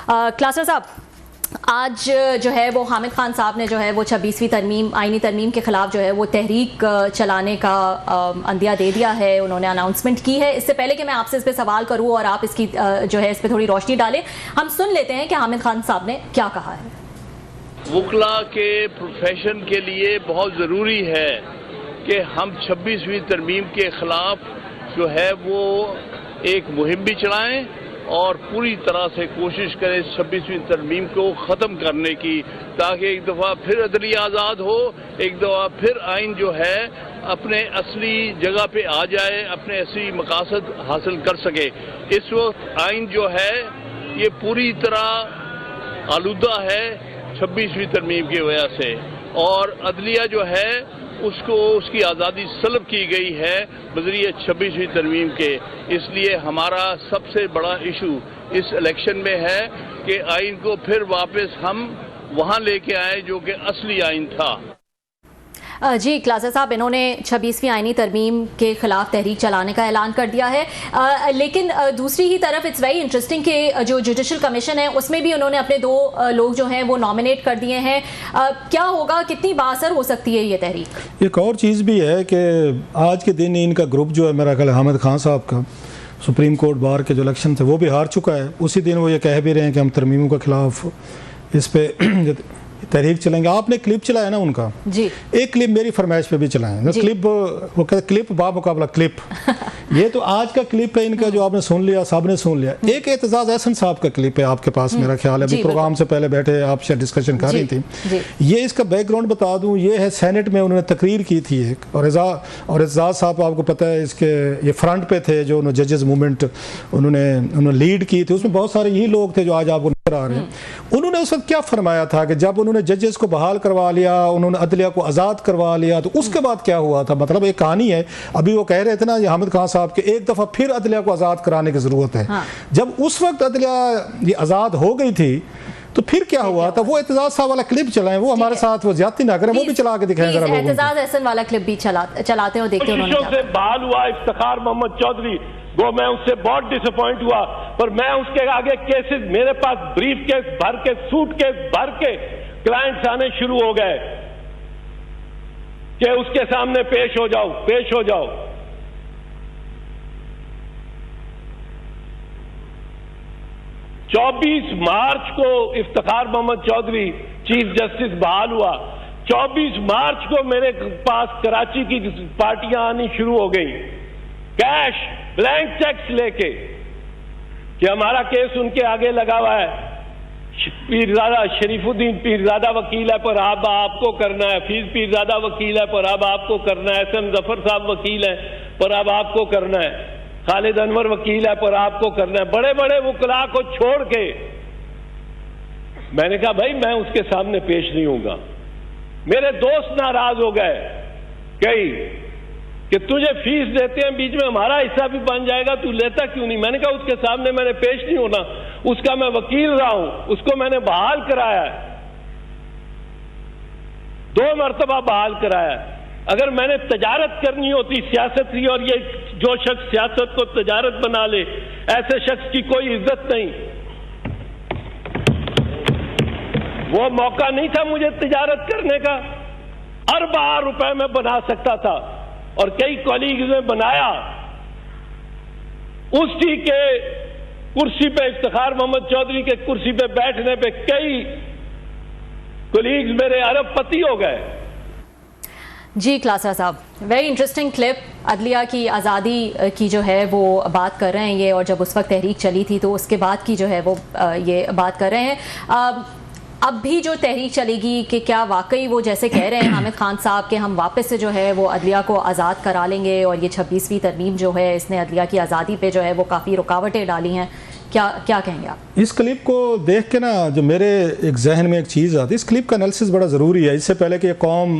क्लासर साहब, आज जो है वो हामिद खान साहब ने जो है वो 26वीं तरमीम आईनी तरमीम के ख़िलाफ़ जो है वो तहरीक चलाने का अंदिया दे दिया है। उन्होंने अनाउंसमेंट की है। इससे पहले कि मैं आपसे इस पर सवाल करूं और आप इसकी जो है इस पर थोड़ी रोशनी डालें, हम सुन लेते हैं कि हामिद खान साहब ने क्या कहा है। वकला के प्रोफेशन के लिए बहुत ज़रूरी है कि हम 26वीं तरमीम के ख़िलाफ़ जो है वो एक मुहिम भी चलाएं और पूरी तरह से कोशिश करें 26वीं तरमीम को ख़त्म करने की, ताकि एक दफ़ा फिर अदलिया आज़ाद हो, एक दफ़ा फिर आइन जो है अपने असली जगह पे आ जाए, अपने असली मकासद हासिल कर सके। इस वक्त आइन जो है ये पूरी तरह आलूदा है 26वीं तरमीम की वजह से, और अदलिया जो है उसको उसकी आज़ादी सल्ब की गई है बज़रिए 26वीं तरमीम के। इसलिए हमारा सबसे बड़ा इशू इस इलेक्शन में है कि आइन को फिर वापस हम वहाँ लेके आए जो कि असली आइन था। जी क्लासर साहब, इन्होंने 26वीं आईनी तरमीम के ख़िलाफ़ तहरीक चलाने का ऐलान कर दिया है, लेकिन दूसरी ही तरफ इट्स वेरी इंटरेस्टिंग कि जो जुडिशल कमीशन है उसमें भी उन्होंने अपने 2 लोग जो हैं वो नॉमिनेट कर दिए हैं। क्या होगा, कितनी बाअसर हो सकती है ये तहरीक? एक और चीज़ भी है कि आज के दिन इनका ग्रुप जो है, मेरा ख्याल हामिद खान साहब का, सुप्रीम कोर्ट बार के जो इलेक्शन थे वो भी हार चुका है। उसी दिन वो ये कह भी रहे हैं कि हम तरमीमों के ख़िलाफ़ इस पर तहरीक चलेंगे। आपने क्लिप चलाया ना उनका जी, एक क्लिप मेरी फरमाइश पे भी चलाएं। क्लिप वो कहते क्लिप बामुकाबला क्लिप ये तो आज का क्लिप है इनका जो आपने सुन लिया, सबने सुन लिया। एक एतजाज़ एहसन साहब का क्लिप है आपके पास, मेरा ख्याल है अभी प्रोग्राम से पहले बैठे आपसे डिस्कशन कर रही थी। ये इसका बैकग्राउंड बता दूं, ये है सेनेट में उन्होंने तकरीर की थी एक, और एतजाज़ साहब आपको पता है इसके ये फ्रंट पे थे जो जजेस मूवमेंट उन्होंने लीड की थी। उसमें बहुत सारे यही लोग थे जो आज आपको नजर आ रहे हैं। उन्होंने उस वक्त क्या फरमाया था कि जब उन्होंने जजेस को बहाल करवा लिया, उन्होंने अदलिया को आज़ाद करवा लिया, तो उसके बाद क्या हुआ था। मतलब एक कहानी है, अभी वो कह रहे थे ना हामिद खान साहब के एक दफ़ा फिर अदलिया को आज़ाद कराने की ज़रूरत है। हाँ। जब उस वक्त अदलिया ये आज़ाद हो गई थी तो फिर क्या हुआ था। वो एतजाज़ साहब वाला क्लिप चलाएं, वो हमारे साथ वो ज्यादती ना करें, वो भी चला के दिखाएं जरा। एतजाज़ एहसन वाला क्लिप भी चलाते हो, देखते हैं। बहाल हुआ इफ्तिखार मोहम्मद चौधरी, वो मैं उससे बहुत डिसअपॉइंट हुआ, पर मैं उसके आगे केसेस, मेरे पास ब्रीफ केस भर के, सूट केस भर के क्लाइंट्स आने शुरू हो गए कि उसके सामने पेश हो जाओ, पेश हो जाओ। चौबीस मार्च को इफ्तिखार मोहम्मद चौधरी चीफ जस्टिस बहाल हुआ। 24 मार्च को मेरे पास कराची की पार्टियां आनी शुरू हो गई, कैश ब्लैंक चेक्स लेके कि हमारा केस उनके आगे लगा हुआ है, पीरजादा शरीफुद्दीन पीरजादा वकील है पर अब आपको करना है, हफीज पीरजादा वकील है पर अब आपको करना है, एहसन जफर साहब वकील है पर अब आपको करना है, खालिद अनवर वकील है पर आपको करना है। बड़े बड़े वकला को छोड़ के मैंने कहा भाई मैं उसके सामने पेश नहीं होऊंगा। मेरे दोस्त नाराज हो गए कई कि तुझे फीस देते हैं, बीच में हमारा हिस्सा भी बन जाएगा, तू लेता क्यों नहीं। मैंने कहा उसके सामने मैंने पेश नहीं होना, उसका मैं वकील रहा हूं, उसको मैंने बहाल कराया है, 2 मरतबा बहाल कराया है। अगर मैंने तजारत करनी होती सियासत की, और ये जो शख्स सियासत को तजारत बना ले, ऐसे शख्स की कोई इज्जत नहीं। वो मौका नहीं था मुझे तजारत करने का, अरबा रुपए में बना सकता था, और कई कॉलीग्स ने बनाया। उसी के कुर्सी पे, इफ्तिखार मोहम्मद चौधरी के कुर्सी पे बैठने पे कई कॉलीग्स मेरे अरबपति हो गए। जी क्लासर साहब, वेरी इंटरेस्टिंग क्लिप। अदलिया की आज़ादी की जो है वो बात कर रहे हैं ये, और जब उस वक्त तहरीक चली थी तो उसके बाद की जो है वो ये बात कर रहे हैं। अब भी जो तहरीक चलेगी कि क्या वाकई वो जैसे कह रहे हैं हामिद खान साहब के हम वापस से जो है वो अदलिया को आज़ाद करा लेंगे, और ये 26वीं तरमीम जो है इसने अदलिया की आज़ादी पे जो है वो काफ़ी रुकावटें डाली हैं, क्या कहेंगे आप? इस क्लिप को देख के ना जो मेरे एक जहन में एक चीज़ आती है, इस क्लिप का एनालिसिस बड़ा ज़रूरी है। इससे पहले कि ये कौम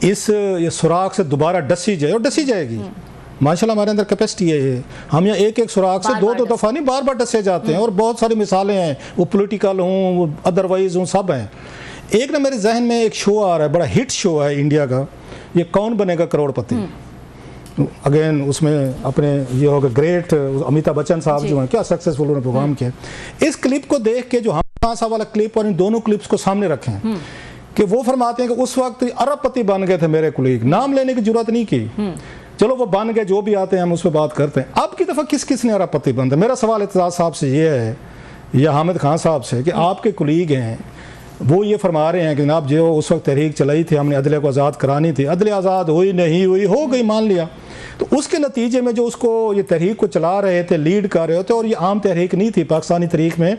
ये सुराख से दोबारा डसी जाए, और डसी जाएगी। माशाल्लाह हमारे अंदर कैपेसिटी है ये, हम यहाँ एक सुराख से दो दफ़ा नहीं बार बार डसे जाते हैं, और बहुत सारी मिसालें हैं, वो पॉलिटिकल हों, वो अदरवाइज हों, सब हैं। एक ना मेरे जहन में एक शो आ रहा है, बड़ा हिट शो है इंडिया का, ये कौन बनेगा करोड़पति। अगेन उसमें अपने ये होगा ग्रेट अमिताभ बच्चन साहब जो हैं, क्या सक्सेसफुल उन्होंने प्रोग्राम किया। इस क्लिप को देख के जो हम साहब वाला क्लिप और इन दोनों क्लिप्स को सामने रखें कि वो फरमाते हैं कि उस वक्त अरबपति बन गए थे मेरे कुलीग, नाम लेने की जरूरत नहीं की, चलो वो बन गए, जो भी आते हैं हम उस पर बात करते हैं। अब की दफ़ा किस किसने अरबपति बनते? मेरा सवाल एतजाज़ साहब से ये है या हामिद खान साहब से कि आपके कुलीग हैं, वो ये फरमा रहे हैं कि जनाब जो उस वक्त तहरीक चलाई थी, हमने अदलिया को आज़ाद करानी थी, अदलिया आज़ाद हुई नहीं हुई, हो गई मान लिया, तो उसके नतीजे में जो उसको ये तहरीक को चला रहे थे, लीड कर रहे थे, और ये आम तहरीक नहीं थी पाकिस्तानी तहरीक में,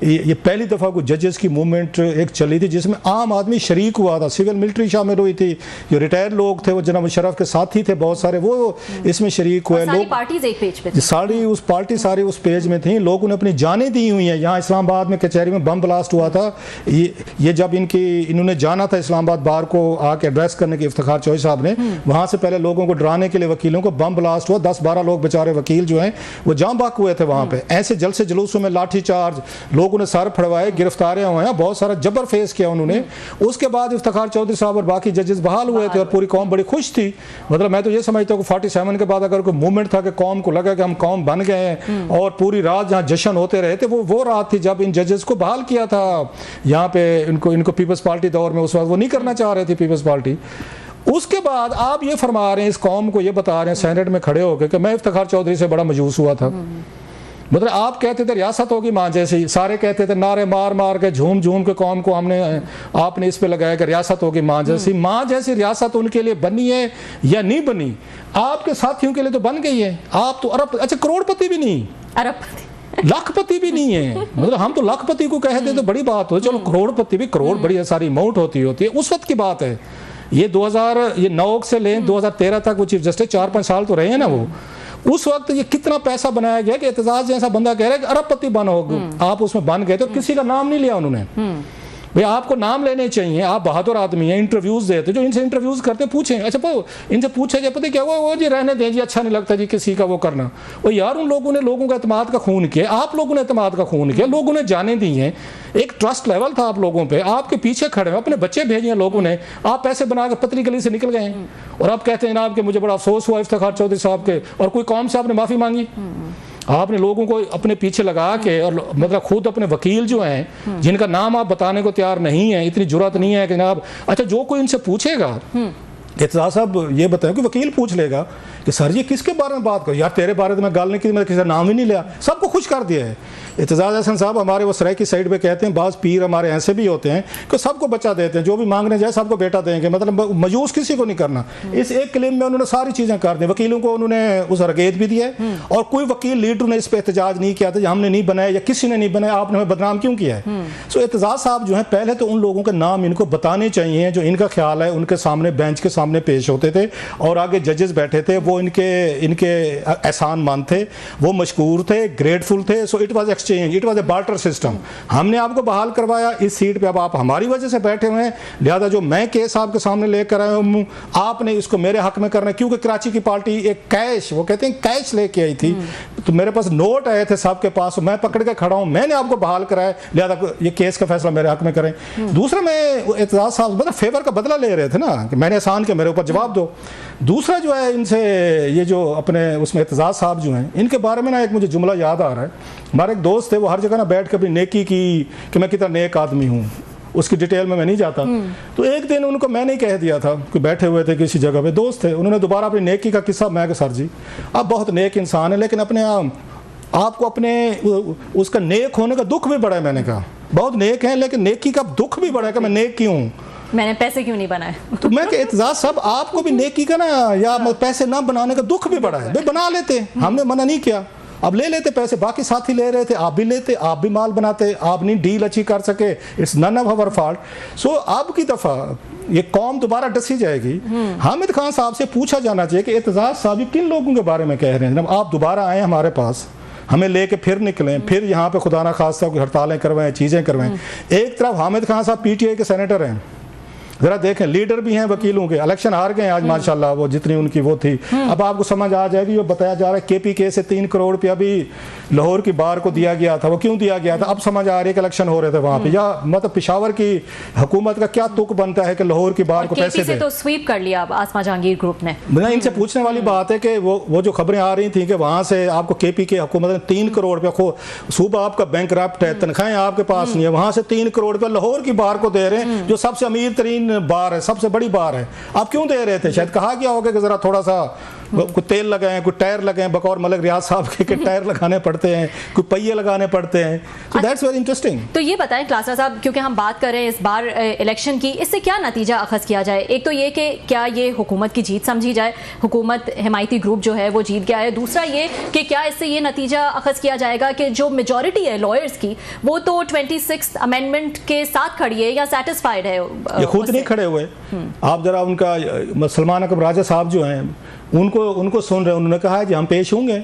ये पहली दफ़ा कोई जजेस की मूवमेंट एक चली थी जिसमें आम आदमी शरीक हुआ था, सिविल मिलिट्री शामिल हुई थी, जो रिटायर्ड लोग थे वो जनाब मुशर्रफ के साथी थे बहुत सारे, वो इसमें शरीक हुए लोग, पार्टीज एक पेज पे सारी उस पार्टी सारी उस पेज में थी, लोगों ने अपनी जानें दी हुई हैं। यहाँ इस्लामाबाद में कचहरी में बम ब्लास्ट हुआ था, ये जब इन्होंने जाना था इस्लामाबाद बार को आके एड्रेस करने की इफ्तिखार चौधरी साहब ने, वहाँ से पहले लोगों को डराने के लिए वकीलों को बम ब्लास्ट हुआ, 10-12 लोग बेचारे वकील जो हैं वो जाम बाक हुए थे वहाँ पे। ऐसे जलसे जुलूसों में लाठी चार्ज, लोगों ने सर फड़वाए, गिरफ्तारियां हुए हैं, बहुत सारा जबर फेस किया उन्होंने। उसके बाद इफ्तिखार चौधरी साहब और बाकी जजेस बहाल हुए थे और पूरी कौम बड़ी खुश थी। मतलब मैं तो ये समझता हूँ कि 47 के बाद अगर कोई मूवमेंट था कि कौम को लगा कि हम कौम बन गए हैं और पूरी रात जहाँ जश्न होते रहे थे, वो रात थी जब इन जजेस को बहाल किया था यहाँ पे। इनको पीपल्स पार्टी दौर में उस वक्त वो नहीं करना चाह रहे थे पीपल्स पार्टी। उसके बाद आप ये फरमा रहे हैं, इस कौम को ये बता रहे हैं सेनेट में खड़े होकर कि मैं इफ्तिखार चौधरी से बड़ा मजूस हुआ था। मतलब आप कहते थे रियासत होगी माँ जैसी, सारे कहते थे नारे मार मार के झूम झूम के कौम को आपने इस पे लगाया कि रियासत होगी माँ जैसी। माँ जैसी रियासत उनके लिए बनी है या नहीं बनी? आपके साथियों के लिए तो बन गई है। आप तो अच्छा करोड़पति भी नहीं, अरबपति लाखपति भी नहीं है। मतलब हम तो लाखपति को कहते तो बड़ी बात हो, चलो करोड़पति भी, करोड़ बड़ी सारी अमाउंट होती है। उस वक्त की बात है, ये 2009 से ले 2013 तक वो चीफ जस्टिस 4-5 साल तो रहे हैं ना वो। उस वक्त ये कितना पैसा बनाया गया कि एतजाज जैसा बंदा कह रहा है कि अरबपति बनोगे, आप उसमें बन गए तो किसी का नाम नहीं लिया उन्होंने। भैया आपको नाम लेने चाहिए, आप बहादुर आदमी हैं, इंटरव्यूज देते, जो इनसे इंटरव्यूज करते पूछें, अच्छा इनसे पूछे जाए पता क्या वो जी रहने दें जी, अच्छा नहीं लगता जी किसी का वो करना। वो यार उन लोगों ने लोगों का एतमाद का खून किया, आप लोगों ने एतमाद का खून किया, लोगों ने जाने दी हैं, एक ट्रस्ट लेवल था आप लोगों पे, आपके पीछे खड़े हैं, अपने बच्चे भेजे हैं लोगों ने, आप पैसे बना के पतली गली से निकल गए हैं और आप कहते हैं जनाब कि मुझे बड़ा अफसोस हुआ इफ्तिखार चौधरी साहब के, और कोई कौम से आपने माफ़ी मांगी? आपने लोगों को अपने पीछे लगा के, और मतलब खुद अपने वकील जो हैं जिनका नाम आप बताने को तैयार नहीं है, इतनी जुर्रत नहीं है कि जनाब अच्छा जो कोई इनसे पूछेगा एतजाज साहब ये बताएं कि वकील पूछ लेगा कि सर ये किसके बारे में बात करो, यार तेरे बारे में मैं गाल नहीं की, मैंने किसी का नाम ही नहीं लिया, सबको खुश कर दिया है। एतजाज हसन साहब हमारे वो सराय की साइड पे कहते हैं, बाज़ पीर हमारे ऐसे भी होते हैं कि सबको बच्चा देते हैं, जो भी मांगने जाए सबको बेटा देंगे, मतलब मजूस किसी को नहीं करना। इस एक क्लेम में उन्होंने सारी चीज़ें कर दी, वकीलों को उन्होंने उस रगेद भी दिया है और कोई वकील लीडर ने इस पर एहतजाज नहीं किया था, हमने नहीं बनाया या किसी ने नहीं बनाया, आपने हमें बदनाम क्यों किया है। सो एतजाज साहब जो है पहले तो उन लोगों के नाम इनको बताने चाहिए जो इनका ख्याल है उनके सामने बेंच के सामने पेश होते थे और आगे जजेस बैठे थे, वो इनके एहसान मंद थे, वो मशकूर थे, ग्रेटफुल थे। So it was exchange, it was a barter system. हमने आपको बहाल करवाया इस सीट पे, अब आप हमारी वजह से बैठे हुए हैं, लिहाजा जो मैं केस आपके सामने लेकर आया हूँ आपने इसको मेरे हक में करना है। क्योंकि कराची की पार्टी एक कैश, वो कहते हैं कैश लेके आई थी, तो मेरे पास नोट आए थे सबके पास, मैं पकड़ के खड़ा हूँ, मैंने आपको बहाल कराया, लिहाजा ये केस का फैसला मेरे हक में करें। दूसरा मैं एतजाज साहब मतलब फेवर का बदला ले रहे थे ना कि मैंने एहसान किया, मेरे ऊपर जवाब दो। दूसरा जो है इनसे ये जो अपने उसमें एतजाज साहब जो हैं इनके बारे में ना एक मुझे जुमला याद आ रहा है। हमारे एक दोस्त थे, वो हर जगह ना बैठ के अपनी नेकी की कि मैं कितना नेक आदमी हूँ, उसकी डिटेल में मैं नहीं जाता। तो एक दिन उनको मैंने ही कह दिया था कि बैठे हुए थे किसी जगह पे, दोस्त थे, उन्होंने दोबारा अपनी नेकी का किस्सा, मैं सर जी आप बहुत नेक इंसान है लेकिन अपने आपको अपने उसका नेक होने का दुख भी बड़ा है। मैंने कहा बहुत नेक है लेकिन नेकी का दुख भी बड़ा है कि मैं नेक क्यों हूँ, मैंने पैसे क्यों नहीं बनाए। तो मैं एतजाज साहब आपको भी नेकी का ना या पैसे ना बनाने का दुख भी बड़ा है, भाई बना लेते, हमने मना नहीं किया, अब ले लेते पैसे, बाकी साथी ले रहे थे, आप भी लेते, आप भी माल बनाते, आप नहीं डील अच्छी कर सके, it's none of our fault. So अब की दफा ये कौम दोबारा डसी जाएगी। हामिद खान साहब से पूछा जाना चाहिए कि एतजाज साहब ये किन लोगों के बारे में कह रहे हैं, जब आप दोबारा आए हमारे पास, हमें लेके फिर निकलें, फिर यहाँ पे खुदा ना खास्ता कोई हड़तालें करवाएं, चीज़ें करवाएं। एक तरफ हामिद खान साहब PTI के सेनेटर हैं, जरा देखें, लीडर भी हैं वकीलों के, इलेक्शन हार गए आज माशाल्लाह, वो जितनी उनकी वो थी। अब आपको समझ आ जाएगी, वो बताया जा रहा है KPK से 3 करोड़ रुपया भी लाहौर की बार को दिया गया था। वो क्यों दिया गया था? अब समझ आ रही है कि इलेक्शन हो रहे थे वहां पे, या मतलब पेशावर की हुकूमत का क्या तुक बनता है कि लाहौर की बार को पैसे दे। तो स्वीप कर लिया अब आसमा जहांगीर ग्रुप ने। मैं इनसे पूछने वाली बात है कि वो जो खबरें आ रही थी कि वहां से आपको KPK हुकूमत ने 3 करोड़ रुपया, सूबा आपका बैंकरप्ट है, तनख्वाहें आपके पास नहीं है, वहां से 3 करोड़ रुपया लाहौर की बार को दे रहे हैं, जो सबसे अमीर तरीन बार है, सबसे बड़ी बार है। आप क्यों दे रहे थे? शायद कहा गया होगा कि जरा थोड़ा सा कोई तेल लगाएं, कोई टायर लगाएं, बकौर मलिक रियाज साहब के टायर लगाने पड़ते हैं, कोई पहिए लगाने पड़ते हैं। So that's very interesting. तो ये बताएं क्लासरा साहब, क्योंकि हम बात कर रहे हैं इस बार इलेक्शन की, इससे क्या नतीजा अखज़ किया जाए? एक तो ये कि क्या ये हुकूमत की जीत समझी जाए, हुकूमत हिमायती ग्रुप जो है वो जीत गया है। दूसरा ये कि क्या इससे ये नतीजा अखज़ किया जाएगा कि जो मेजॉरिटी है लॉयर्स की, वो तो 26th अमेंडमेंट के साथ खड़ी है या सेटिस्फाइड है? ये खुद नहीं खड़े हुए। आप जरा उनका सलमान अकबर राजा साहब जो हैं उनको सुन रहे हैं, उन्होंने कहा है कि हम पेश होंगे।